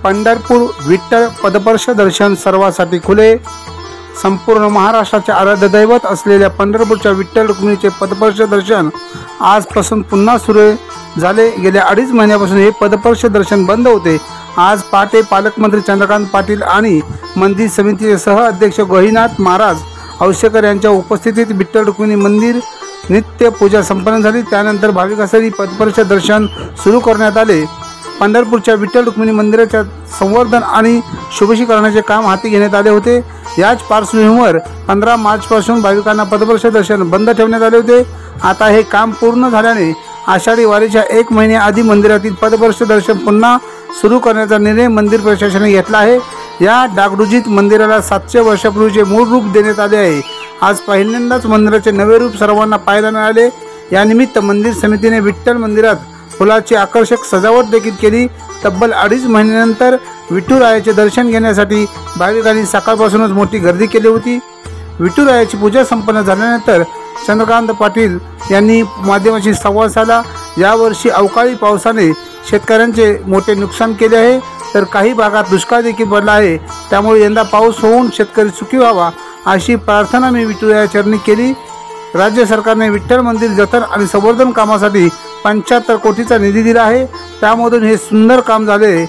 पंढरपूर विठ्ठल पदस्पर्श दर्शन सर्वांसाठी खुले। संपूर्ण महाराष्ट्राचे आराध्य दैवत असलेल्या पंढरपूरच्या विठ्ठल रुक्मिणीचे पदस्पर्श दर्शन आजपासून पुन्हा सुरू झाले। गेल्या 2.5 महिन्यापासून हे पदस्पर्श दर्शन बंद होते। आज पहाटे पालकमंत्री चंद्रकांत पाटील आणि मंदिर समितीचे सह अध्यक्ष गहिनाथ महाराज औसेकर यांच्या उपस्थितीत विठ्ठल रुक्मिणी मंदिर नित्य पूजा संपन्न झाली। त्यानंतर भाविकांसाठी पदस्पर्श दर्शन सुरू करण्यात आले। पंढरपूरच्या विठ्ठल रुक्मिणी मंदिराच्या संवर्धन आणि शुभीकरणाचे काम हाती घेण्यात आले होते। याच पार्श्वभूमीवर 15 मार्चपासून भाविकांना पदस्पर्श दर्शन बंद ठेवण्यात आले होते। आता हे काम पूर्ण झाल्याने आषाढी वारीच्या 1 महिन्याआधी मंदिरातील पदस्पर्श दर्शन पुन्हा सुरू करण्याचा निर्णय मंदिर प्रशासनाने घेतला आहे। या डागडुजीत मंदिराला 700 वर्षापूर्वीचे मूळ रूप देण्यात आले आहे। आज पहिल्यांदाच मंदिराचे नवे रूप सर्वांना पाहायला मिळाले। यानिमित्त मंदिर समितीने विठ्ठल मंदिरात फुलाची आकर्षक सजावट देखील केली। तब्बल 2.5 महिन्यानंतर विठुरायाचे दर्शन घेण्यासाठी भाविकांनी सकाळपासूनच मोठी गर्दी केली होती। विठुरायाची पूजा संपन्न झाल्यानंतर चंद्रकांत पाटील यांनी माध्यमांशी संवाद साधला। यावर्षी अवकाळी पावसाने शेतकऱ्यांचे मोठे नुकसान केले आहे, तर काही भागात दुष्काळ देखील पडला आहे। त्यामुळे यंदा पाऊस होऊन शेतकरी सुखी व्हावा अशी प्रार्थना मी विठुरायाचरणी केली। राज्य सरकारने विठ्ठल मंदिर जतन आणि संवर्धन कामासाठी 75 कोटीचा निधी दिला आहे। त्यामधून हे सुंदर काम झाले।